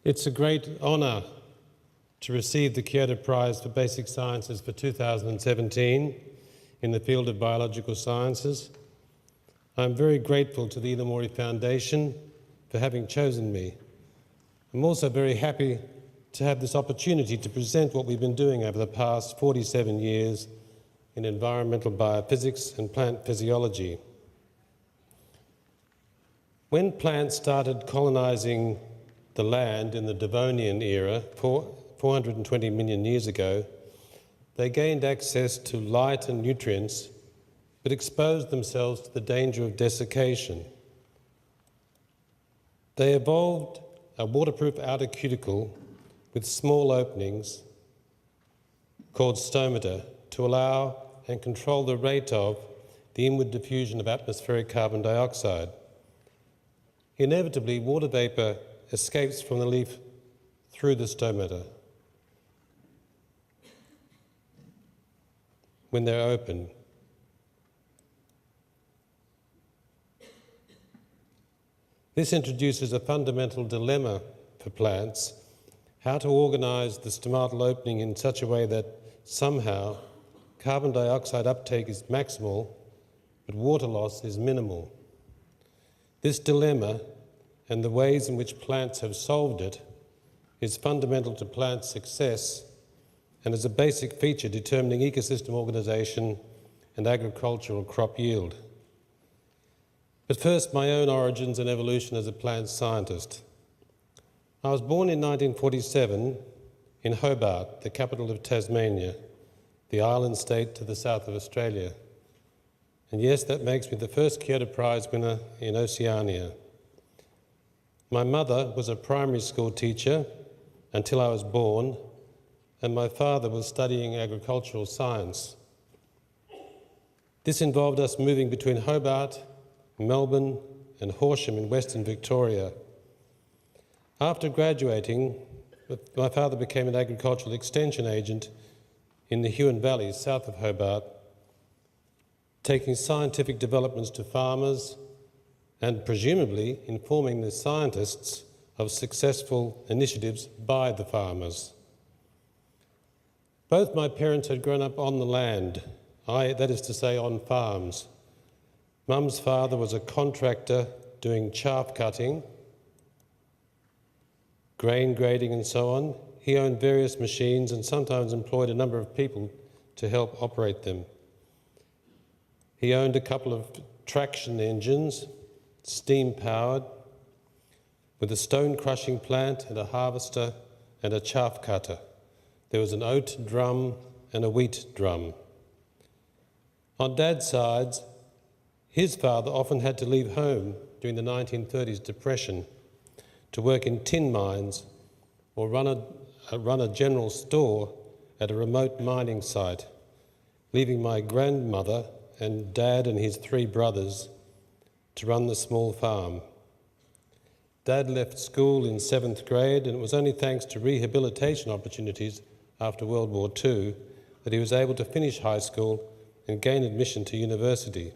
It's a great honour to receive the Kyoto Prize for Basic Sciences for 2017 in the field of biological sciences. I'm very grateful to the Inamori Foundation for having chosen me. I'm also very happy to have this opportunity to present what we've been doing over the past 47 years in environmental biophysics and plant physiology. When plants started colonising the land in the Devonian era, 420 million years ago, they gained access to light and nutrients, but exposed themselves to the danger of desiccation. They evolved a waterproof outer cuticle with small openings called stomata to allow and control the rate of the inward diffusion of atmospheric carbon dioxide. Inevitably, water vapour escapes from the leaf through the stomata when they're open. This introduces a fundamental dilemma for plants: how to organise the stomatal opening in such a way that somehow carbon dioxide uptake is maximal, but water loss is minimal. This dilemma, and the ways in which plants have solved it, is fundamental to plant success and is a basic feature determining ecosystem organisation and agricultural crop yield. But first, my own origins and evolution as a plant scientist. I was born in 1947 in Hobart, the capital of Tasmania, the island state to the south of Australia. And yes, that makes me the first Kyoto Prize winner in Oceania. My mother was a primary school teacher until I was born, and my father was studying agricultural science. This involved us moving between Hobart, Melbourne, and Horsham in Western Victoria. After graduating, my father became an agricultural extension agent in the Huon Valley, south of Hobart, taking scientific developments to farmers and presumably informing the scientists of successful initiatives by the farmers. Both my parents had grown up on the land, that is to say, on farms. Mum's father was a contractor doing chaff cutting, grain grading and so on. He owned various machines and sometimes employed a number of people to help operate them. He owned a couple of traction engines, steam-powered, with a stone crushing plant and a harvester and a chaff cutter. There was an oat drum and a wheat drum. On Dad's side, his father often had to leave home during the 1930s depression to work in tin mines or run a general store at a remote mining site, leaving my grandmother and Dad and his three brothers to run the small farm. Dad left school in 7th grade, and it was only thanks to rehabilitation opportunities after World War II that he was able to finish high school and gain admission to university.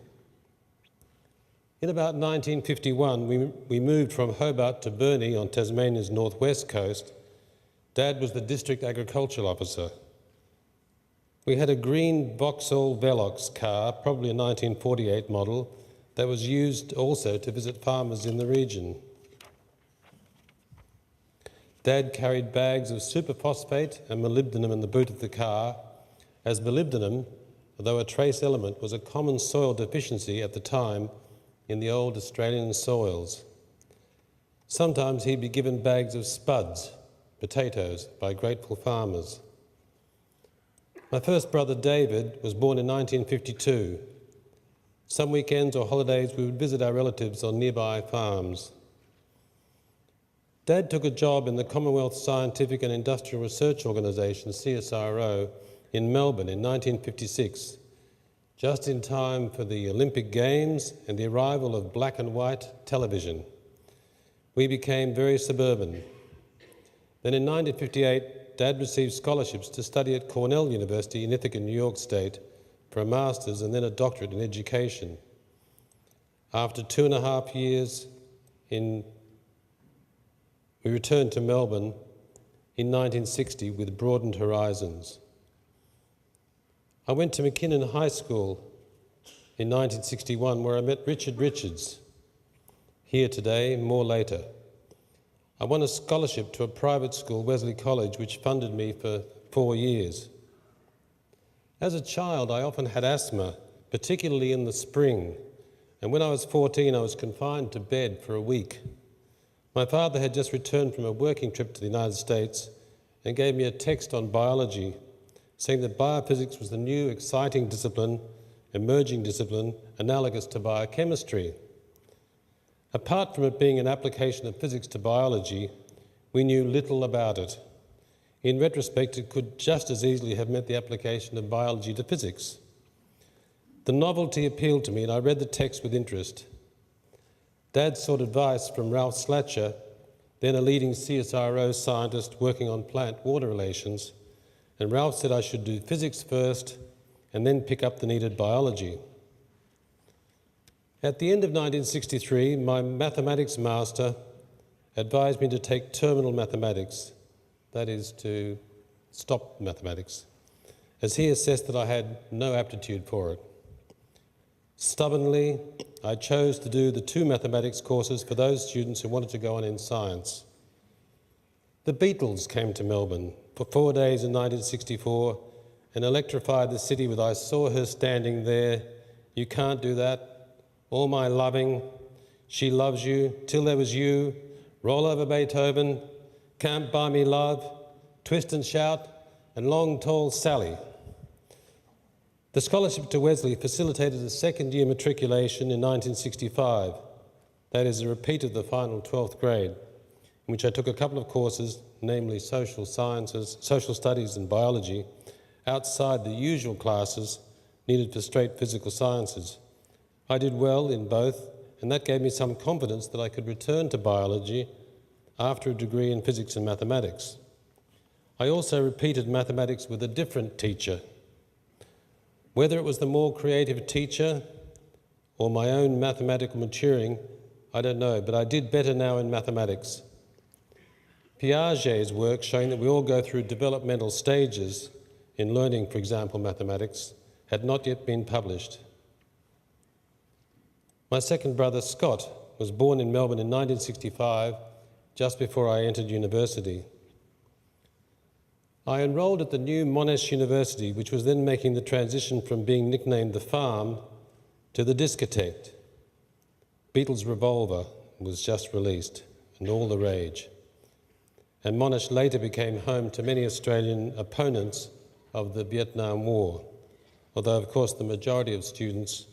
In about 1951, we moved from Hobart to Burnie on Tasmania's northwest coast. Dad was the district agricultural officer. We had a green Vauxhall Velox car, probably a 1948 model, that was used also to visit farmers in the region. Dad carried bags of superphosphate and molybdenum in the boot of the car, as molybdenum, although a trace element, was a common soil deficiency at the time in the old Australian soils. Sometimes he'd be given bags of spuds, potatoes, by grateful farmers. My first brother David was born in 1952. Some weekends or holidays we would visit our relatives on nearby farms. Dad took a job in the Commonwealth Scientific and Industrial Research Organisation, CSIRO, in Melbourne in 1956, just in time for the Olympic Games and the arrival of black and white television. We became very suburban. Then in 1958, Dad received scholarships to study at Cornell University in Ithaca, New York State, for a master's and then a doctorate in education. After 2.5 years in We returned to Melbourne in 1960 with broadened horizons. I went to McKinnon High School in 1961, where I met Richard Richards. Here today, more later. I won a scholarship to a private school, Wesley College, which funded me for 4 years. As a child, I often had asthma, particularly in the spring, and when I was 14, I was confined to bed for a week. My father had just returned from a working trip to the United States and gave me a text on biology, saying that biophysics was the new exciting discipline, emerging discipline, analogous to biochemistry. Apart from it being an application of physics to biology, we knew little about it. In retrospect, it could just as easily have meant the application of biology to physics. The novelty appealed to me, and I read the text with interest. Dad sought advice from Ralph Slatcher, then a leading CSIRO scientist working on plant-water relations, and Ralph said I should do physics first and then pick up the needed biology. At the end of 1963, my mathematics master advised me to take terminal mathematics, that is, to stop mathematics, as he assessed that I had no aptitude for it. Stubbornly, I chose to do the 2 mathematics courses for those students who wanted to go on in science. The Beatles came to Melbourne for 4 days in 1964 and electrified the city with "I Saw Her Standing There," "You Can't Do That," "All My Loving," "She Loves You," "Till There Was You," "Roll Over Beethoven," "Can't Buy Me Love," "Twist and Shout," and "Long Tall Sally." The scholarship to Wesley facilitated a second-year matriculation in 1965, that is, a repeat of the final 12th grade, in which I took a couple of courses, namely social sciences, social studies and biology, outside the usual classes needed for straight physical sciences. I did well in both, and that gave me some confidence that I could return to biology after a degree in physics and mathematics. I also repeated mathematics with a different teacher. Whether it was the more creative teacher or my own mathematical maturing, I don't know, but I did better now in mathematics. Piaget's work showing that we all go through developmental stages in learning, for example, mathematics, had not yet been published. My second brother, Scott, was born in Melbourne in 1965, just before I entered university. I enrolled at the new Monash University, which was then making the transition from being nicknamed the Farm to the Discotheque. Beatles' Revolver was just released, and all the rage. And Monash later became home to many Australian opponents of the Vietnam War, although of course the majority of students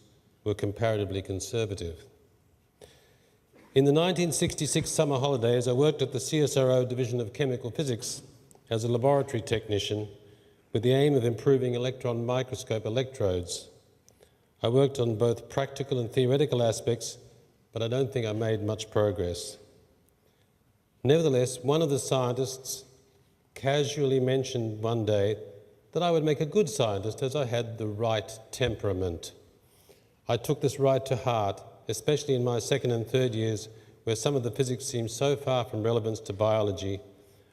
were comparatively conservative. In the 1966 summer holidays, I worked at the CSIRO Division of Chemical Physics as a laboratory technician with the aim of improving electron microscope electrodes. I worked on both practical and theoretical aspects, but I don't think I made much progress. Nevertheless, one of the scientists casually mentioned one day that I would make a good scientist as I had the right temperament. I took this right to heart, especially in my second and third years, where some of the physics seemed so far from relevance to biology,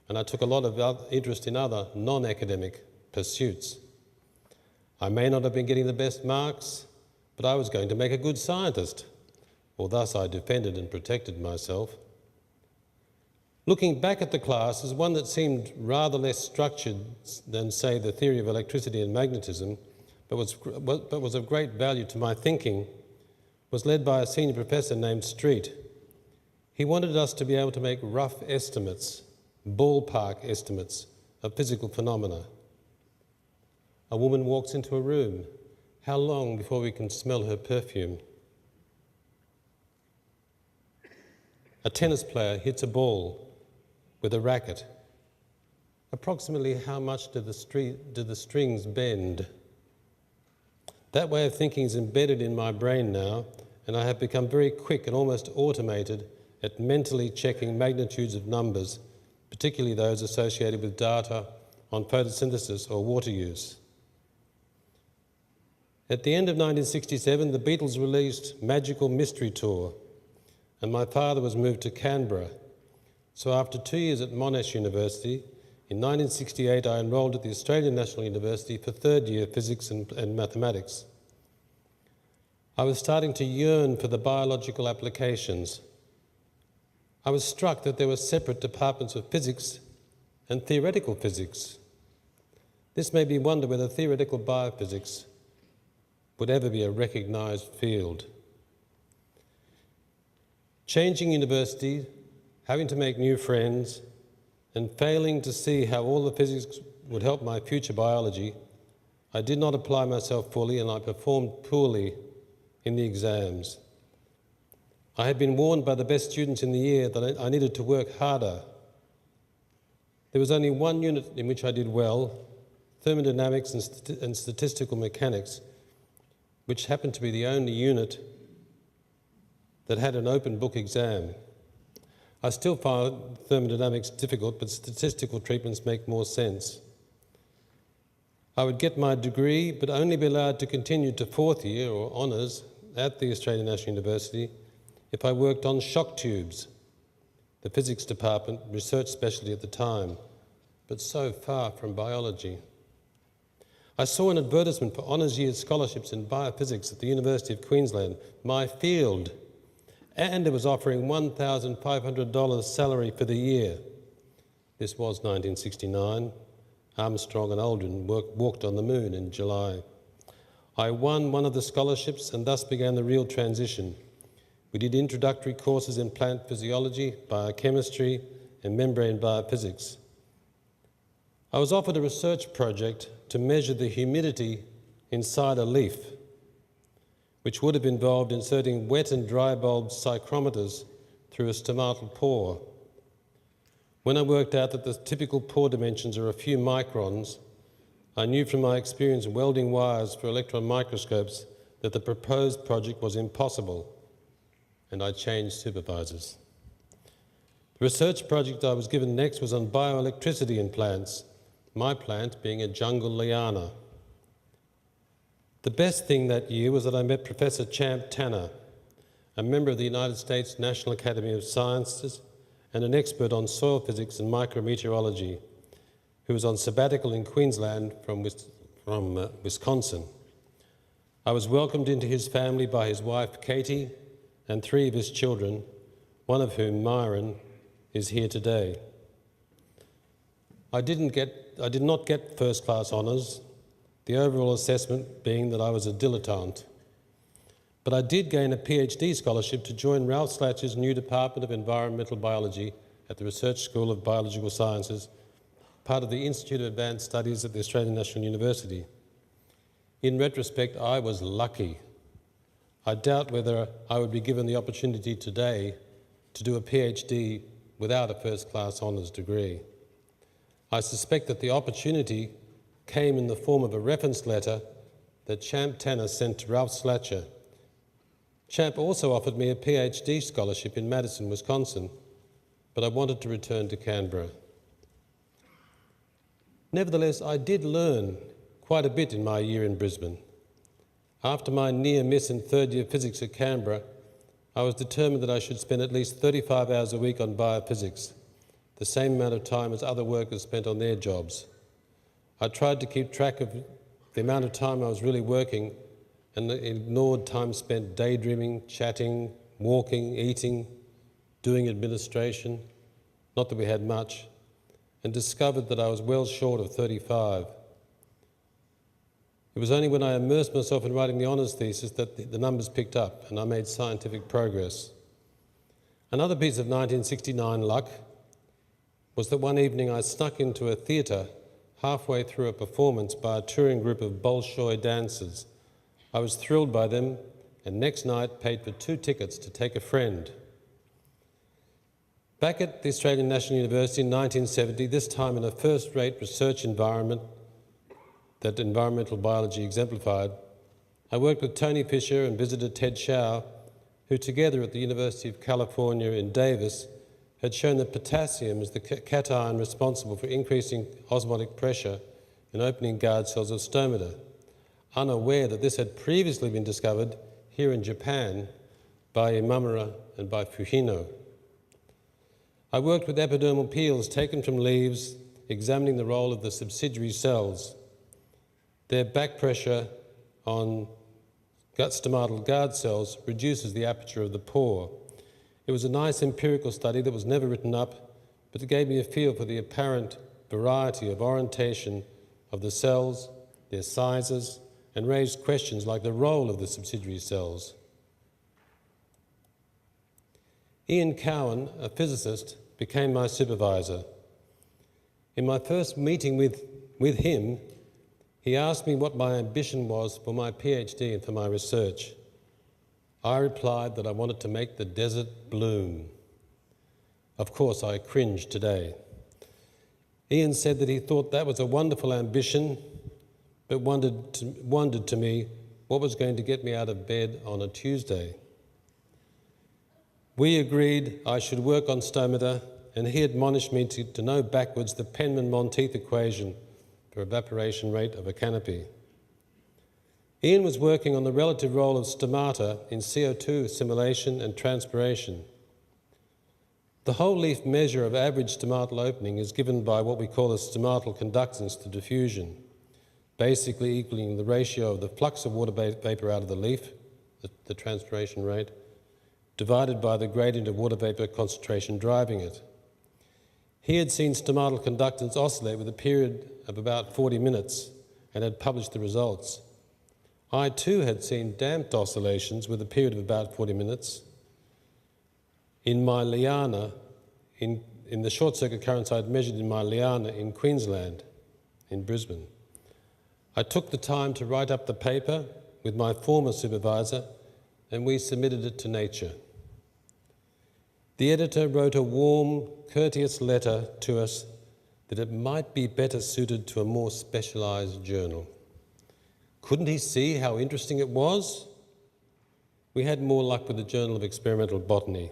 and I took a lot of interest in other non-academic pursuits. I may not have been getting the best marks, but I was going to make a good scientist, or thus I defended and protected myself. Looking back at the class as one that seemed rather less structured than, say, the theory of electricity and magnetism, but was of great value to my thinking, was led by a senior professor named Street. He wanted us to be able to make rough estimates, ballpark estimates of physical phenomena. A woman walks into a room. How long before we can smell her perfume? A tennis player hits a ball with a racket. Approximately how much do the strings bend? That way of thinking is embedded in my brain now, and I have become very quick and almost automated at mentally checking magnitudes of numbers, particularly those associated with data on photosynthesis or water use. At the end of 1967, the Beatles released Magical Mystery Tour, and my father was moved to Canberra. So after 2 years at Monash University, in 1968 I enrolled at the Australian National University for third year physics and mathematics. I was starting to yearn for the biological applications. I was struck that there were separate departments of physics and theoretical physics. This made me wonder whether theoretical biophysics would ever be a recognised field. Changing university, having to make new friends, and failing to see how all the physics would help my future biology, I did not apply myself fully and I performed poorly in the exams. I had been warned by the best students in the year that I needed to work harder. There was only one unit in which I did well, thermodynamics and statistical mechanics, which happened to be the only unit that had an open book exam. I still find thermodynamics difficult, but statistical treatments make more sense. I would get my degree, but only be allowed to continue to fourth year or honours at the Australian National University if I worked on shock tubes, the physics department research specialty at the time, but so far from biology. I saw an advertisement for honours year scholarships in biophysics at the University of Queensland, my field, and it was offering $1,500 salary for the year. This was 1969. Armstrong and Aldrin walked on the moon in July. I won one of the scholarships and thus began the real transition. We did introductory courses in plant physiology, biochemistry, and membrane biophysics. I was offered a research project to measure the humidity inside a leaf, which would have involved inserting wet and dry bulb psychrometers through a stomatal pore. When I worked out that the typical pore dimensions are a few microns, I knew from my experience welding wires for electron microscopes that the proposed project was impossible, and I changed supervisors. The research project I was given next was on bioelectricity in plants, my plant being a jungle liana. The best thing that year was that I met Professor Champ Tanner, a member of the United States National Academy of Sciences and an expert on soil physics and micrometeorology, who was on sabbatical in Queensland from Wisconsin. I was welcomed into his family by his wife Katie and 3 of his children, one of whom, Myron, is here today. I did not get first-class honours, the overall assessment being that I was a dilettante. But I did gain a PhD scholarship to join Ralph Slatcher's new Department of Environmental Biology at the Research School of Biological Sciences, part of the Institute of Advanced Studies at the Australian National University. In retrospect, I was lucky. I doubt whether I would be given the opportunity today to do a PhD without a first-class honours degree. I suspect that the opportunity came in the form of a reference letter that Champ Tanner sent to Ralph Slatcher. Champ also offered me a PhD scholarship in Madison, Wisconsin, but I wanted to return to Canberra. Nevertheless, I did learn quite a bit in my year in Brisbane. After my near miss in third year physics at Canberra, I was determined that I should spend at least 35 hours a week on biophysics, the same amount of time as other workers spent on their jobs. I tried to keep track of the amount of time I was really working and ignored time spent daydreaming, chatting, walking, eating, doing administration, not that we had much, and discovered that I was well short of 35. It was only when I immersed myself in writing the honours thesis that the numbers picked up and I made scientific progress. Another piece of 1969 luck was that one evening I snuck into a theatre halfway through a performance by a touring group of Bolshoi dancers. I was thrilled by them and next night paid for 2 tickets to take a friend. Back at the Australian National University in 1970, this time in a first-rate research environment that environmental biology exemplified, I worked with Tony Fisher and visited Ted Shao, who together at the University of California in Davis had shown that potassium is the cation responsible for increasing osmotic pressure in opening guard cells of stomata, unaware that this had previously been discovered here in Japan by Inamori and by Fujino. I worked with epidermal peels taken from leaves, examining the role of the subsidiary cells. Their back pressure on gut stomatal guard cells reduces the aperture of the pore. It was a nice empirical study that was never written up, but it gave me a feel for the apparent variety of orientation of the cells, their sizes, and raised questions like the role of the subsidiary cells. Ian Cowan, a physicist, became my supervisor. In my first meeting with him, he asked me what my ambition was for my PhD and for my research. I replied that I wanted to make the desert bloom. Of course, I cringe today. Ian said that he thought that was a wonderful ambition, but wondered to me what was going to get me out of bed on a Tuesday. We agreed I should work on stomata, and he admonished me to know backwards the Penman-Monteith equation for evaporation rate of a canopy. Ian was working on the relative role of stomata in CO2 assimilation and transpiration. The whole leaf measure of average stomatal opening is given by what we call the stomatal conductance to diffusion, basically equaling the ratio of the flux of water vapour out of the leaf, the transpiration rate, divided by the gradient of water vapour concentration driving it. He had seen stomatal conductance oscillate with a period of about 40 minutes and had published the results. I too had seen damped oscillations with a period of about 40 minutes. In my liana, in the short circuit currents I'd measured in my liana in Queensland, in Brisbane. I took the time to write up the paper with my former supervisor, and we submitted it to Nature. The editor wrote a warm, courteous letter to us that it might be better suited to a more specialised journal. Couldn't he see how interesting it was? We had more luck with the Journal of Experimental Botany.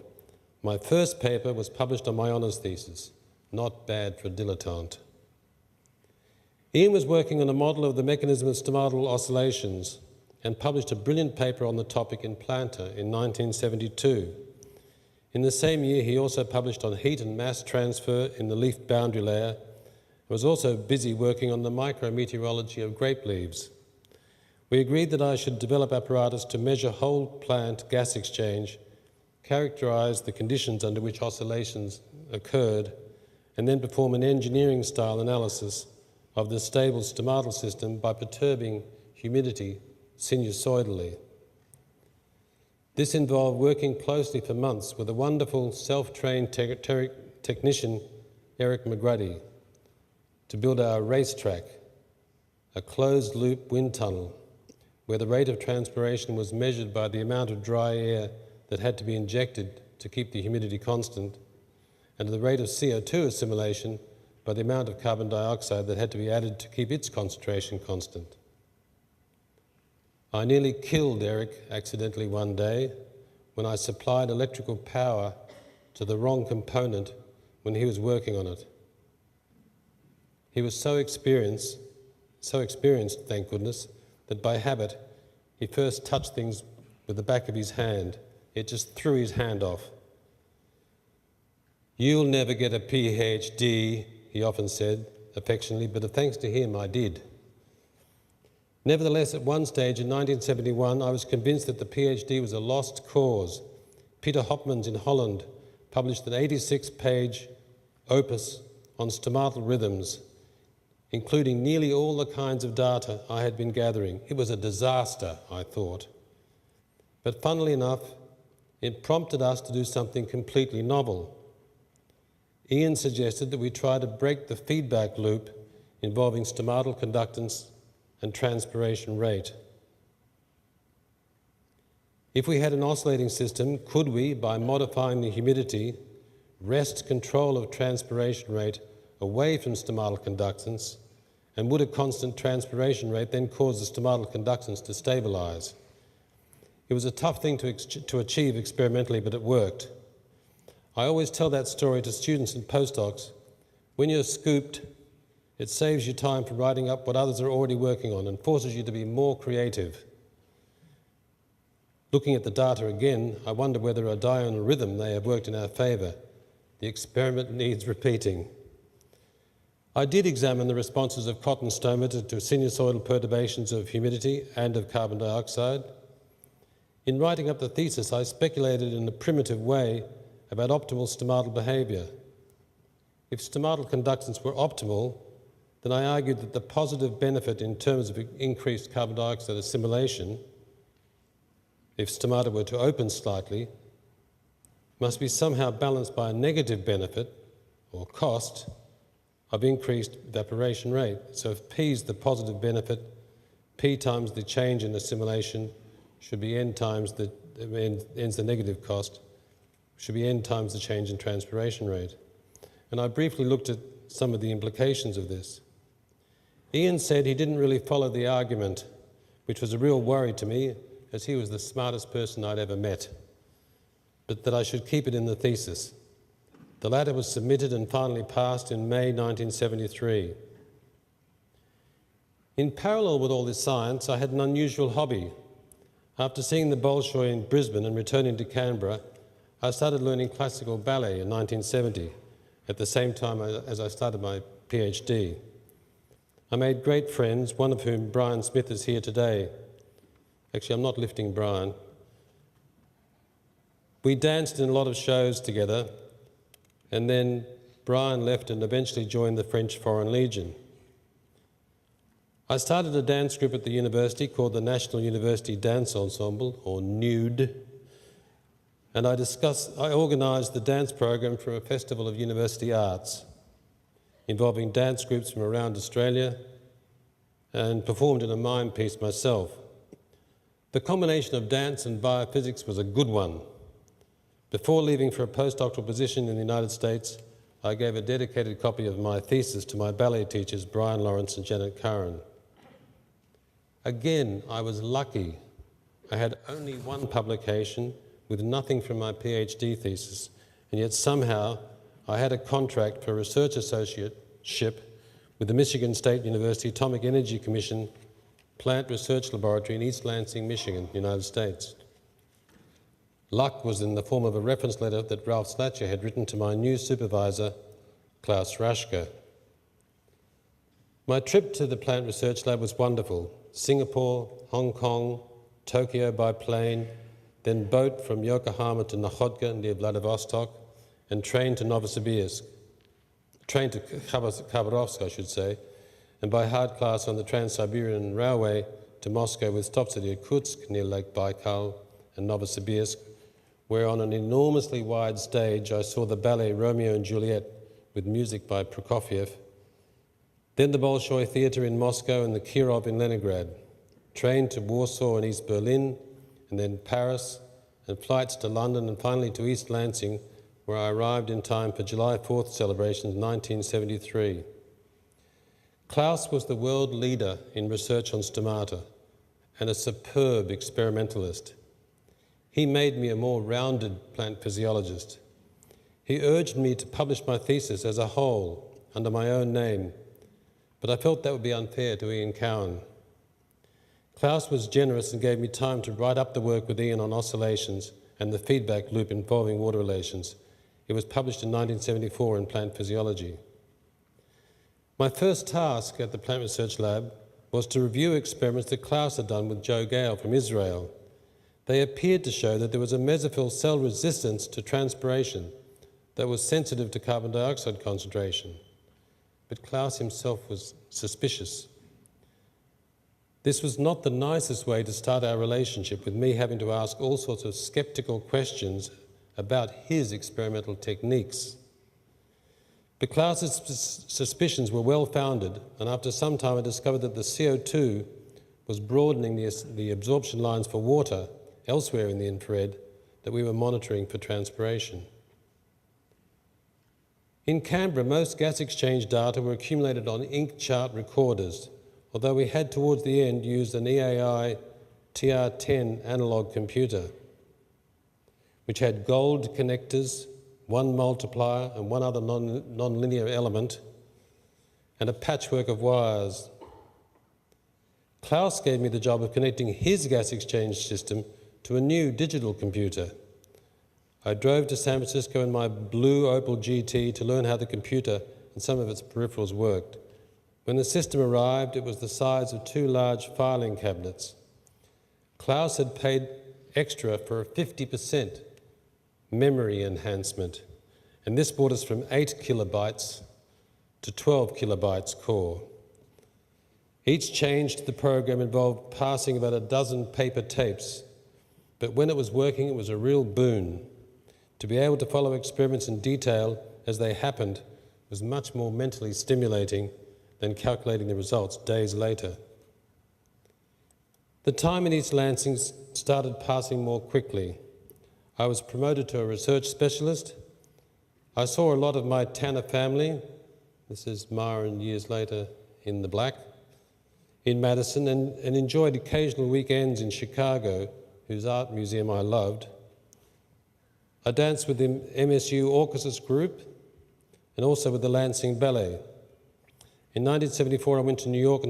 My first paper was published on my honours thesis. Not bad for a dilettante. Ian was working on a model of the mechanism of stomatal oscillations and published a brilliant paper on the topic in Planta in 1972. In the same year, he also published on heat and mass transfer in the leaf boundary layer and was also busy working on the micrometeorology of grape leaves. We agreed that I should develop apparatus to measure whole plant gas exchange, characterise the conditions under which oscillations occurred, and then perform an engineering-style analysis of the stable stomatal system by perturbing humidity sinusoidally. This involved working closely for months with a wonderful self-trained technician, Eric McGruddy, to build our racetrack, a closed-loop wind tunnel, where the rate of transpiration was measured by the amount of dry air that had to be injected to keep the humidity constant, and the rate of CO2 assimilation by the amount of carbon dioxide that had to be added to keep its concentration constant. I nearly killed Eric accidentally one day when I supplied electrical power to the wrong component when he was working on it. He was so experienced, thank goodness, that by habit he first touched things with the back of his hand. It just threw his hand off. "You'll never get a PhD, he often said affectionately, but thanks to him I did. Nevertheless, at one stage in 1971, I was convinced that the PhD was a lost cause. Peter Hopmans in Holland published an 86-page opus on stomatal rhythms, including nearly all the kinds of data I had been gathering. It was a disaster, I thought. But funnily enough, it prompted us to do something completely novel. Ian suggested that we try to break the feedback loop involving stomatal conductance and transpiration rate. If we had an oscillating system, could we, by modifying the humidity, wrest control of transpiration rate away from stomatal conductance, and would a constant transpiration rate then cause the stomatal conductance to stabilise? It was a tough thing to achieve experimentally, but it worked. I always tell that story to students and postdocs. When you're scooped, it saves you time for writing up what others are already working on and forces you to be more creative. Looking at the data again, I wonder whether a diurnal rhythm may have worked in our favour. The The experiment needs repeating. I did examine the responses of cotton stomata to sinusoidal perturbations of humidity and of carbon dioxide. In writing up the thesis, I speculated in a primitive way about optimal stomatal behaviour. If stomatal conductance were optimal, then I argued that the positive benefit in terms of increased carbon dioxide assimilation, if stomata were to open slightly, must be somehow balanced by a negative benefit, or cost, of increased evaporation rate. So if P is the positive benefit, P times the change in assimilation should be N times N's the negative cost, should be N times the change in transpiration rate. And I briefly looked at some of the implications of this. Ian said he didn't really follow the argument, which was a real worry to me, as he was the smartest person I'd ever met, but that I should keep it in the thesis. The latter was submitted and finally passed in May 1973. In parallel with all this science, I had an unusual hobby. After seeing the Bolshoi in Brisbane and returning to Canberra, I started learning classical ballet in 1970, at the same time as I started my PhD. I made great friends, one of whom, Brian Smith, is here today. Actually, I'm not lifting Brian. We danced in a lot of shows together, and then Brian left and eventually joined the French Foreign Legion. I started a dance group at the university called the National University Dance Ensemble, or NUDE, and I organised the dance program for a festival of university arts, involving dance groups from around Australia, and performed in a mime piece myself. The combination of dance and biophysics was a good one. Before leaving for a postdoctoral position in the United States, I gave a dedicated copy of my thesis to my ballet teachers, Brian Lawrence and Janet Curran. Again, I was lucky. I had only one publication with nothing from my PhD thesis, and yet somehow I had a contract for a research associateship with the Michigan State University Atomic Energy Commission Plant Research Laboratory in East Lansing, Michigan, United States. Luck was in the form of a reference letter that Ralph Slatcher had written to my new supervisor, Klaus Raschke. My trip to the Plant Research Lab was wonderful. Singapore, Hong Kong, Tokyo by plane, then boat from Yokohama to Nakhodka near Vladivostok, and train to Novosibirsk. Train to Khabarovsk, I should say, and by hard class on the Trans-Siberian Railway to Moscow with stops at Irkutsk near Lake Baikal and Novosibirsk, where on an enormously wide stage I saw the ballet Romeo and Juliet with music by Prokofiev, then the Bolshoi Theatre in Moscow and the Kirov in Leningrad, trained to Warsaw and East Berlin, and then Paris, and flights to London and finally to East Lansing, where I arrived in time for July 4th celebrations in 1973. Klaus was the world leader in research on stomata and a superb experimentalist. He made me a more rounded plant physiologist. He urged me to publish my thesis as a whole under my own name, but I felt that would be unfair to Ian Cowan. Klaus was generous and gave me time to write up the work with Ian on oscillations and the feedback loop involving water relations. It was published in 1974 in Plant Physiology. My first task at the Plant Research Lab was to review experiments that Klaus had done with Joe Gale from Israel. They appeared to show that there was a mesophyll cell resistance to transpiration that was sensitive to carbon dioxide concentration. But Klaus himself was suspicious. This was not the nicest way to start our relationship, with me having to ask all sorts of skeptical questions about his experimental techniques. But Klaus's suspicions were well-founded, and after some time I discovered that the CO2 was broadening the absorption lines for water elsewhere in the infrared that we were monitoring for transpiration. In Canberra, most gas exchange data were accumulated on ink chart recorders, although we had towards the end used an EAI TR10 analog computer, which had gold connectors, one multiplier and one other non-linear element, and a patchwork of wires. Klaus gave me the job of connecting his gas exchange system to a new digital computer. I drove to San Francisco in my blue Opel GT to learn how the computer and some of its peripherals worked. When the system arrived, it was the size of 2 large filing cabinets. Klaus had paid extra for a 50% memory enhancement, and this brought us from 8 kilobytes to 12 kilobytes core. Each change to the program involved passing about a dozen paper tapes, but when it was working, it was a real boon. To be able to follow experiments in detail as they happened was much more mentally stimulating than calculating the results days later. The time in East Lansing started passing more quickly. I was promoted to a research specialist. I saw a lot of my Tanner family, this is Myron years later in the black, in Madison, and enjoyed occasional weekends in Chicago, whose art museum I loved. I danced with the MSU Orchesis group and also with the Lansing Ballet. In 1974, I went to New York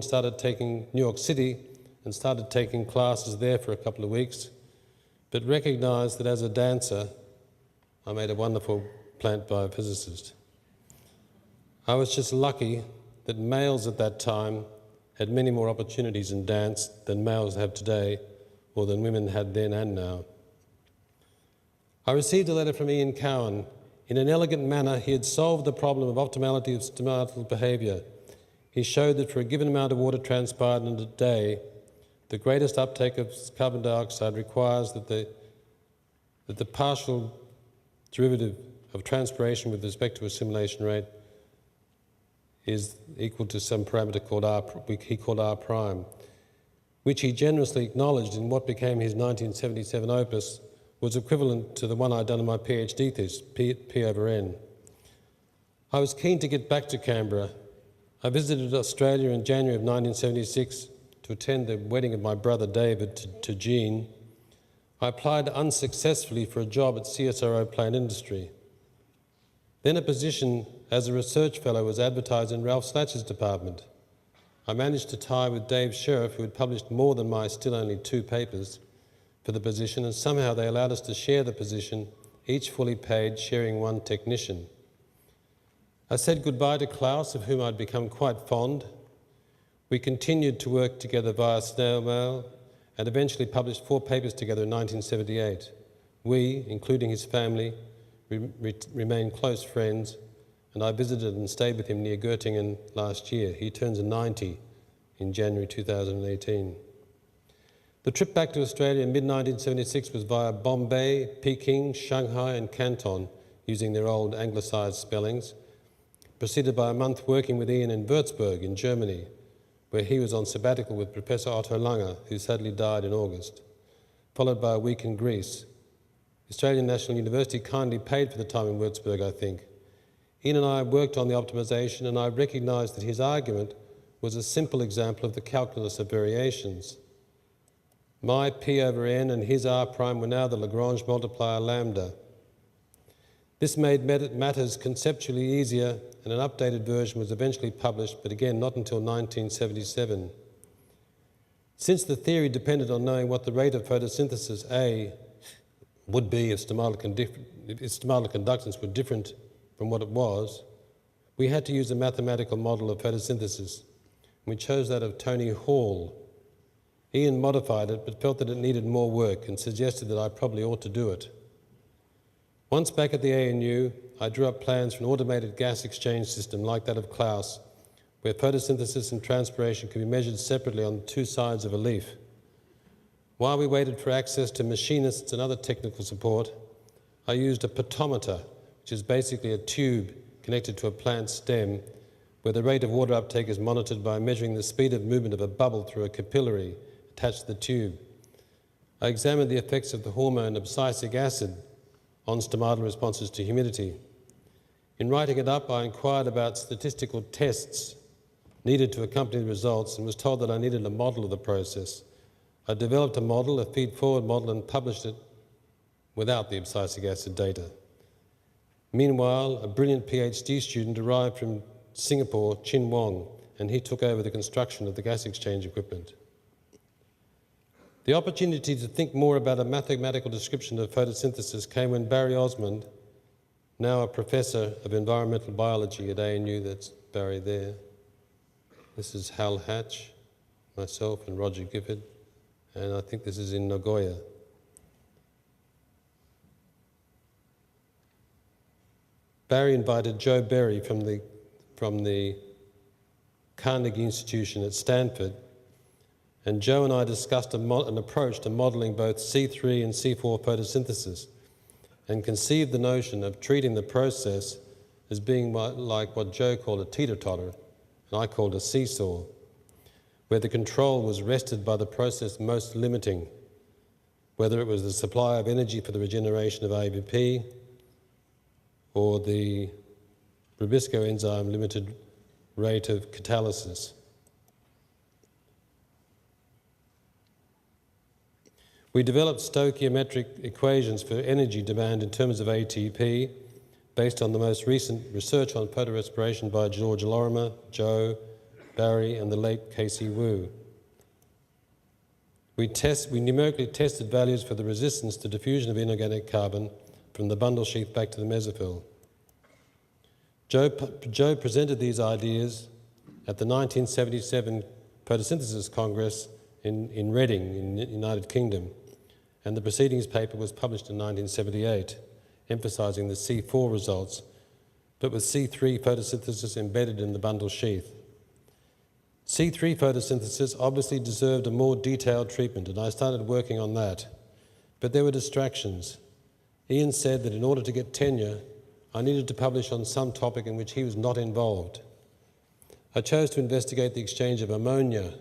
City and started taking classes there for a couple of weeks, but recognized that as a dancer, I made a wonderful plant biophysicist. I was just lucky that males at that time had many more opportunities in dance than males have today, or than women had then and now. I received a letter from Ian Cowan. In an elegant manner, he had solved the problem of optimality of stomatical behaviour. He showed that for a given amount of water transpired in a day, the greatest uptake of carbon dioxide requires that the partial derivative of transpiration with respect to assimilation rate is equal to some parameter he called R prime, which he generously acknowledged in what became his 1977 opus was equivalent to the one I'd done in my PhD thesis, P over N. I was keen to get back to Canberra. I visited Australia in January of 1976 to attend the wedding of my brother David to Jean. I applied unsuccessfully for a job at CSIRO Plant Industry. Then a position as a research fellow was advertised in Ralph Slatcher's department. I managed to tie with Dave Sheriff, who had published more than my still only 2 papers, for the position, and somehow they allowed us to share the position, each fully paid, sharing 1 technician. I said goodbye to Klaus, of whom I'd become quite fond. We continued to work together via snail mail and eventually published 4 papers together in 1978. We, including his family, remained close friends, and I visited and stayed with him near Göttingen last year. He turns 90 in January 2018. The trip back to Australia in mid-1976 was via Bombay, Peking, Shanghai and Canton, using their old anglicised spellings, preceded by a month working with Ian in Würzburg in Germany, where he was on sabbatical with Professor Otto Langer, who sadly died in August, followed by a week in Greece. The Australian National University kindly paid for the time in Würzburg, I think. Ian and I worked on the optimisation, and I recognised that his argument was a simple example of the calculus of variations. My P over N and his R prime were now the Lagrange multiplier lambda. This made matters conceptually easier, and an updated version was eventually published, but again not until 1977. Since the theory depended on knowing what the rate of photosynthesis A would be if stomatal conductance were different from what it was, we had to use a mathematical model of photosynthesis. We chose that of Tony Hall. Ian modified it, but felt that it needed more work and suggested that I probably ought to do it. Once back at the ANU, I drew up plans for an automated gas exchange system like that of Klaus, where photosynthesis and transpiration could be measured separately on 2 sides of a leaf. While we waited for access to machinists and other technical support, I used a potometer, which is basically a tube connected to a plant stem, where the rate of water uptake is monitored by measuring the speed of movement of a bubble through a capillary attached to the tube. I examined the effects of the hormone abscisic acid on stomatal responses to humidity. In writing it up, I inquired about statistical tests needed to accompany the results and was told that I needed a model of the process. I developed a model, a feed-forward model, and published it without the abscisic acid data. Meanwhile, a brilliant PhD student arrived from Singapore, Chin Wong, and he took over the construction of the gas exchange equipment. The opportunity to think more about a mathematical description of photosynthesis came when Barry Osmond, now a professor of environmental biology at ANU, that's Barry there. This is Hal Hatch, myself and Roger Gifford, and I think this is in Nagoya. Barry invited Joe Berry from the Carnegie Institution at Stanford, and Joe and I discussed an approach to modelling both C3 and C4 photosynthesis, and conceived the notion of treating the process as being like what Joe called a teeter-totter, and I called a seesaw, where the control was rested by the process most limiting, whether it was the supply of energy for the regeneration of ABP or the ribisco enzyme limited rate of catalysis. We developed stoichiometric equations for energy demand in terms of ATP based on the most recent research on photorespiration by George Lorimer, Joe, Barry, and the late Casey Wu. We numerically tested values for the resistance to diffusion of inorganic carbon from the bundle sheath back to the mesophyll. Joe presented these ideas at the 1977 Photosynthesis Congress in Reading, in the United Kingdom, and the proceedings paper was published in 1978, emphasising the C4 results, but with C3 photosynthesis embedded in the bundle sheath. C3 photosynthesis obviously deserved a more detailed treatment, and I started working on that. But there were distractions. Ian said that in order to get tenure, I needed to publish on some topic in which he was not involved. I chose to investigate the exchange of ammonia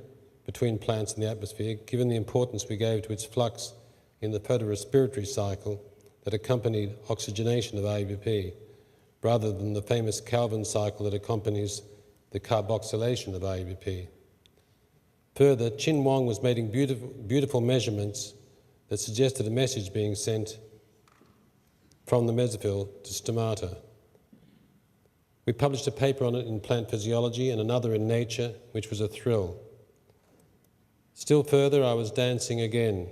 between plants in the atmosphere, given the importance we gave to its flux in the photorespiratory cycle that accompanied oxygenation of ABP, rather than the famous Calvin cycle that accompanies the carboxylation of ABP. Further, Chin Wong was making beautiful measurements that suggested a message being sent from the mesophyll to stomata. We published a paper on it in Plant Physiology and another in Nature, which was a thrill. Still further, I was dancing again.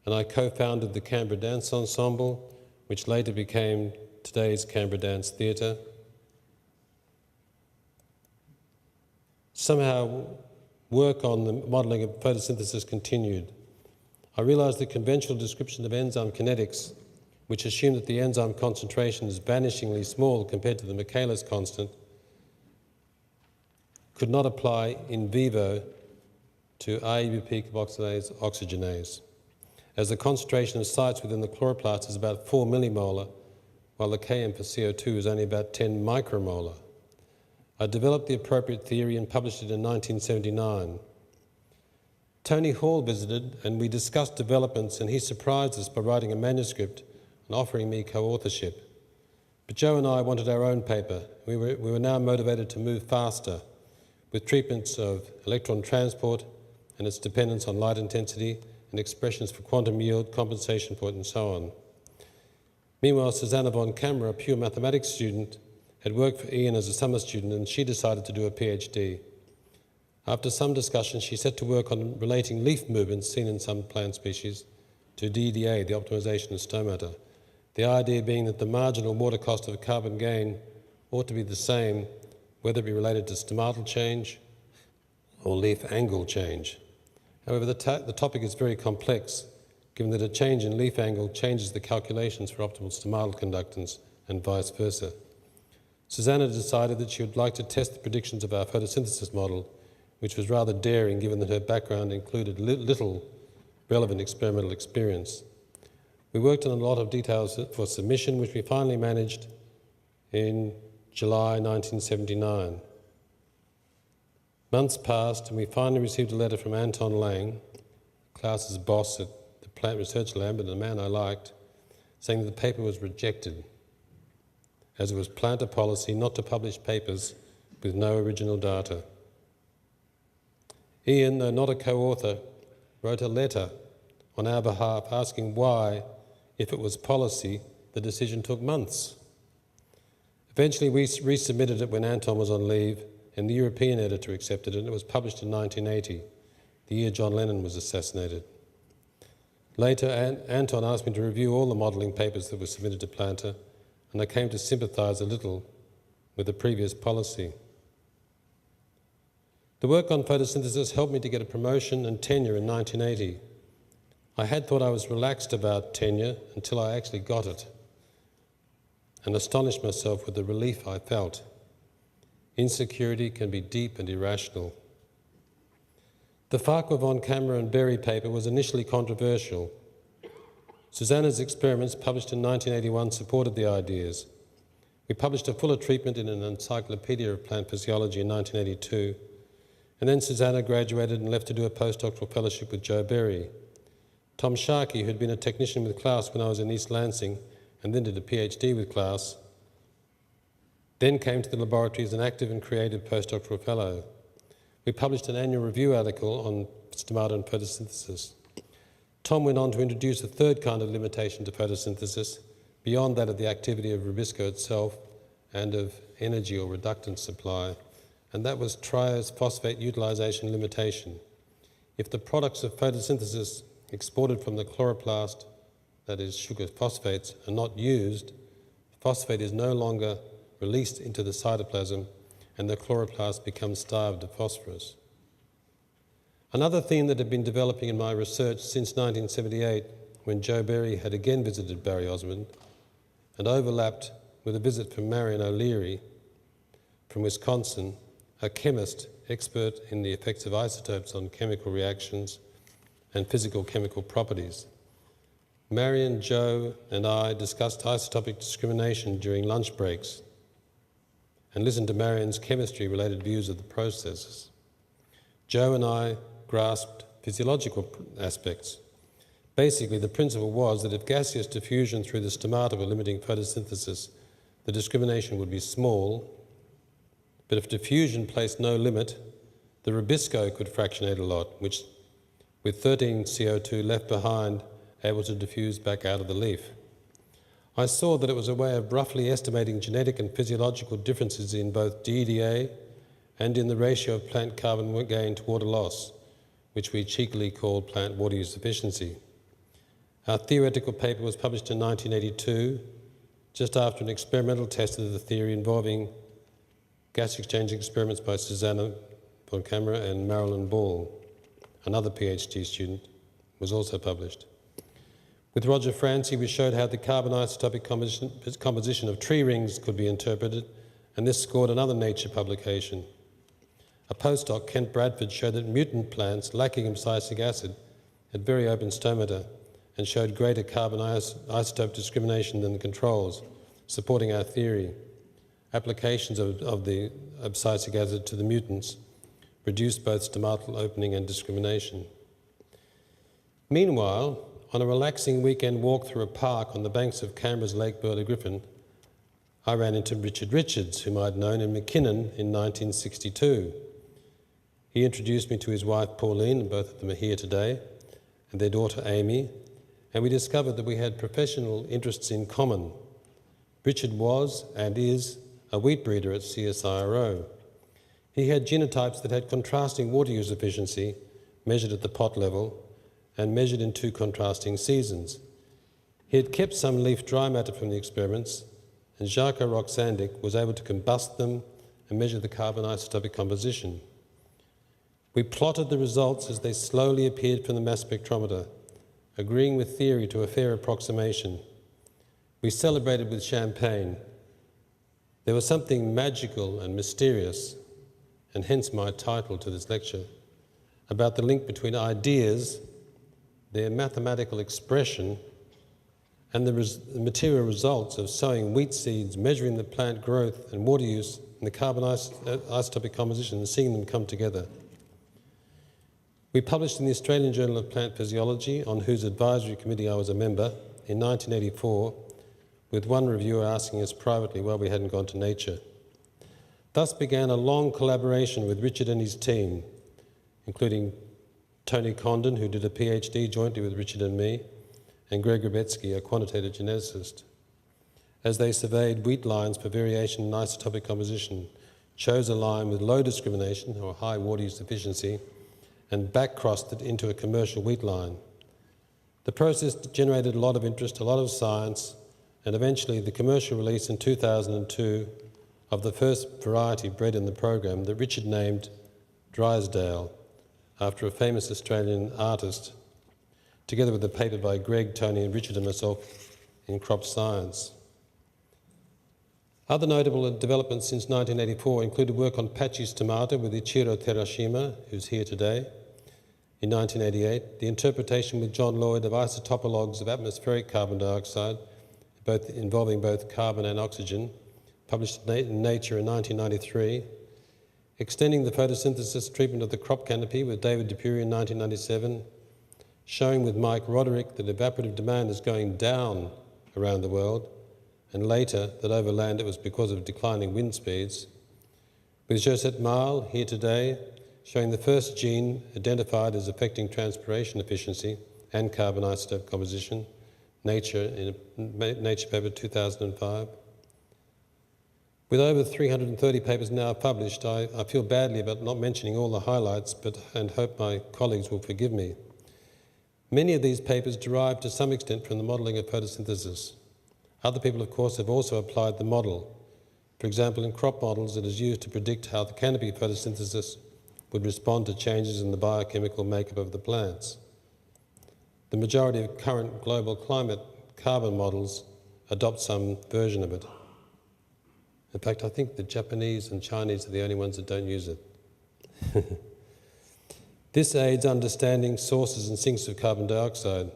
And I co-founded the Canberra Dance Ensemble, which later became today's Canberra Dance Theatre. Somehow, work on the modelling of photosynthesis continued. I realised the conventional description of enzyme kinetics, which assumed that the enzyme concentration is vanishingly small compared to the Michaelis constant, could not apply in vivo to ABP carboxylase oxygenase, as the concentration of sites within the chloroplast is about 4 millimolar, while the Km for CO2 is only about 10 micromolar. I developed the appropriate theory and published it in 1979. Tony Hall visited and we discussed developments, and he surprised us by writing a manuscript and offering me co-authorship. But Joe and I wanted our own paper. We were now motivated to move faster with treatments of electron transport and its dependence on light intensity and expressions for quantum yield, compensation for it, and so on. Meanwhile, Susanna von Kammerer, a pure mathematics student, had worked for Ian as a summer student, and she decided to do a PhD. After some discussion, she set to work on relating leaf movements seen in some plant species to DDA, the optimization of stomata. The idea being that the marginal water cost of carbon gain ought to be the same, whether it be related to stomatal change or leaf angle change. However, the topic is very complex, given that a change in leaf angle changes the calculations for optimal stomatal conductance and vice versa. Susanna decided that she would like to test the predictions of our photosynthesis model, which was rather daring given that her background included little relevant experimental experience. We worked on a lot of details for submission, which we finally managed in July 1979. Months passed and we finally received a letter from Anton Lang, Klaus's boss at the Plant Research Lab, and a man I liked, saying that the paper was rejected, as it was planter policy not to publish papers with no original data. Ian, though not a co-author, wrote a letter on our behalf asking why, if it was policy, the decision took months. Eventually we resubmitted it when Anton was on leave, and the European editor accepted it, and it was published in 1980, the year John Lennon was assassinated. Later, Anton asked me to review all the modelling papers that were submitted to Planter, and I came to sympathise a little with the previous policy. The work on photosynthesis helped me to get a promotion and tenure in 1980. I had thought I was relaxed about tenure until I actually got it, and astonished myself with the relief I felt. Insecurity can be deep and irrational. The Farquhar von Kammerer and Berry paper was initially controversial. Susanna's experiments, published in 1981, supported the ideas. We published a fuller treatment in an encyclopedia of plant physiology in 1982, and then Susanna graduated and left to do a postdoctoral fellowship with Joe Berry. Tom Sharkey, who had been a technician with Klaus when I was in East Lansing, and then did a PhD with Klaus, then came to the laboratory as an active and creative postdoctoral fellow. We published an annual review article on stomata and photosynthesis. Tom went on to introduce a third kind of limitation to photosynthesis, beyond that of the activity of rubisco itself and of energy or reductant supply, and that was triose phosphate utilization limitation. If the products of photosynthesis exported from the chloroplast, that is sugar phosphates, are not used, phosphate is no longer released into the cytoplasm and the chloroplast becomes starved of phosphorus. Another theme that had been developing in my research since 1978, when Joe Berry had again visited Barry Osmond and overlapped with a visit from Marion O'Leary from Wisconsin, a chemist expert in the effects of isotopes on chemical reactions and physical-chemical properties. Marion, Joe, and I discussed isotopic discrimination during lunch breaks and listened to Marion's chemistry-related views of the processes. Joe and I grasped physiological aspects. Basically, the principle was that if gaseous diffusion through the stomata were limiting photosynthesis, the discrimination would be small, but if diffusion placed no limit, the rubisco could fractionate a lot, which, with 13 CO2 left behind, able to diffuse back out of the leaf. I saw that it was a way of roughly estimating genetic and physiological differences in both DDA and in the ratio of plant carbon gain to water loss, which we cheekily called plant water use efficiency. Our theoretical paper was published in 1982, just after an experimental test of the theory involving gas exchange experiments by Susanna von Kammerer and Marilyn Ball, another PhD student, was also published. With Roger Francie, we showed how the carbon isotopic composition of tree rings could be interpreted, and this scored another Nature publication. A postdoc, Kent Bradford, showed that mutant plants lacking abscisic acid had very open stomata and showed greater carbon isotope discrimination than the controls, supporting our theory. Applications of the abscisic acid to the mutants reduced both stomatal opening and discrimination. Meanwhile, on a relaxing weekend walk through a park on the banks of Canberra's Lake Burley Griffin, I ran into Richard Richards, whom I'd known in McKinnon in 1962. He introduced me to his wife Pauline, and both of them are here today, and their daughter Amy, and we discovered that we had professional interests in common. Richard was, and is, a wheat breeder at CSIRO. He had genotypes that had contrasting water use efficiency, measured at the pot level, and measured in 2 contrasting seasons. He had kept some leaf dry matter from the experiments, and Jacques Roxandic was able to combust them and measure the carbon isotopic composition. We plotted the results as they slowly appeared from the mass spectrometer, agreeing with theory to a fair approximation. We celebrated with champagne. There was something magical and mysterious, and hence my title to this lecture, about the link between ideas, their mathematical expression, and the material results of sowing wheat seeds, measuring the plant growth and water use and the carbon isotopic composition, and seeing them come together. We published in the Australian Journal of Plant Physiology, on whose advisory committee I was a member, in 1984, with one reviewer asking us privately why we hadn't gone to Nature. Thus began a long collaboration with Richard and his team, including Tony Condon, who did a PhD jointly with Richard and me, and Greg Grabetsky, a quantitative geneticist, as they surveyed wheat lines for variation in isotopic composition chose a line with low discrimination or high water use efficiency and back-crossed it into a commercial wheat line. The process generated a lot of interest, a lot of science, and eventually the commercial release in 2002 of the first variety bred in the program that Richard named Drysdale, after a famous Australian artist, together with a paper by Greg, Tony and Richard and myself in Crop Science. Other notable developments since 1984 included work on Patchy's tomato with Ichiro Terashima, who's here today, in 1988, the interpretation with John Lloyd of isotopologues of atmospheric carbon dioxide, involving both carbon and oxygen, published in Nature in 1993, extending the photosynthesis treatment of the crop canopy with David Dupuy in 1997, showing with Mike Roderick that evaporative demand is going down around the world, and later that over land it was because of declining wind speeds, with Josette Marle here today, showing the first gene identified as affecting transpiration efficiency and carbon isotope composition, Nature in a Nature paper 2005. With over 330 papers now published, I feel badly about not mentioning all the highlights, and hope my colleagues will forgive me. Many of these papers derive to some extent from the modelling of photosynthesis. Other people, of course, have also applied the model. For example, in crop models, it is used to predict how the canopy photosynthesis would respond to changes in the biochemical makeup of the plants. The majority of current global climate carbon models adopt some version of it. In fact, I think the Japanese and Chinese are the only ones that don't use it. This aids understanding sources and sinks of carbon dioxide.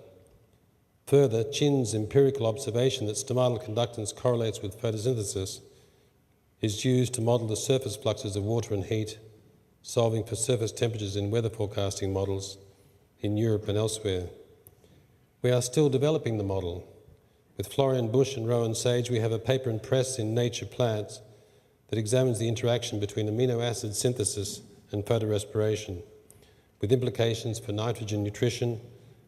Further, Chin's empirical observation that stomatal conductance correlates with photosynthesis is used to model the surface fluxes of water and heat, solving for surface temperatures in weather forecasting models in Europe and elsewhere. We are still developing the model. With Florian Bush and Rowan Sage, we have a paper in press in Nature Plants that examines the interaction between amino acid synthesis and photorespiration, with implications for nitrogen nutrition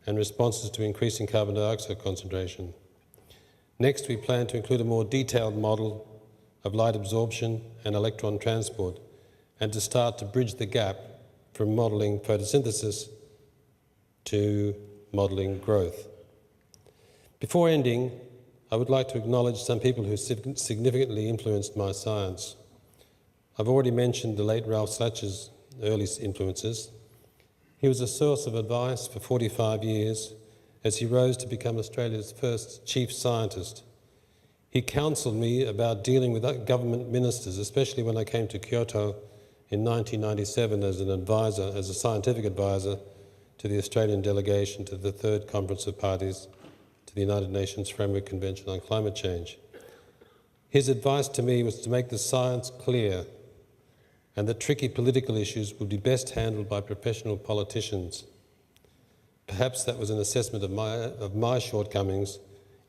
and responses to increasing carbon dioxide concentration. Next, we plan to include a more detailed model of light absorption and electron transport, and to start to bridge the gap from modelling photosynthesis to modelling growth. Before ending, I would like to acknowledge some people who significantly influenced my science. I've already mentioned the late Ralph Slatcher's early influences. He was a source of advice for 45 years as he rose to become Australia's first chief scientist. He counselled me about dealing with government ministers, especially when I came to Kyoto in 1997 as an advisor, as a scientific advisor to the Australian delegation to the Third Conference of Parties to the United Nations Framework Convention on Climate Change. His advice to me was to make the science clear and that tricky political issues would be best handled by professional politicians. Perhaps that was an assessment of my shortcomings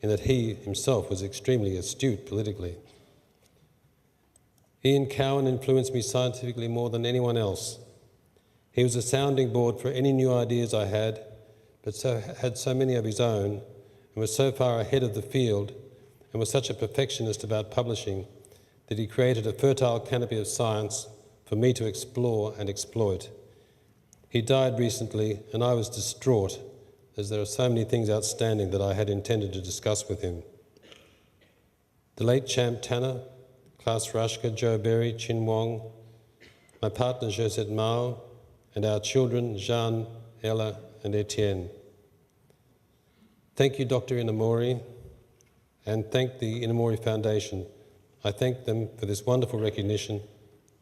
in that he himself was extremely astute politically. Ian Cowan influenced me scientifically more than anyone else. He was a sounding board for any new ideas I had, but had so many of his own, and was so far ahead of the field, and was such a perfectionist about publishing, that he created a fertile canopy of science for me to explore and exploit. He died recently, and I was distraught, as there are so many things outstanding that I had intended to discuss with him. The late Champ Tanner, Klaus Raschke, Joe Berry, Chin Wong, my partner Josette Mao, and our children Jean, Ella, and Etienne. Thank you, Dr. Inamori, and thank the Inamori Foundation. I thank them for this wonderful recognition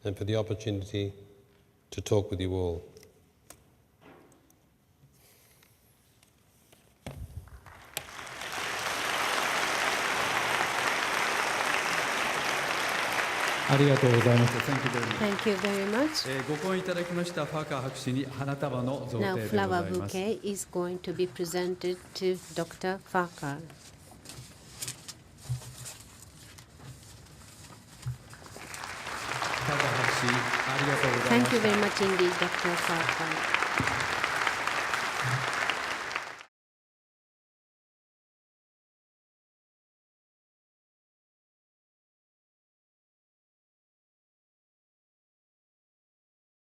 and for the opportunity to talk with you all. Thank you very much. Thank you very much. ご講演いただきましたファーカー博士に花束の贈呈 Now でござい flower ます。 bouquet is going to be presented to Dr. Farquhar. ファーカー博士、ありがとうございま Thank し you た。 very much indeed, Dr. Farquhar.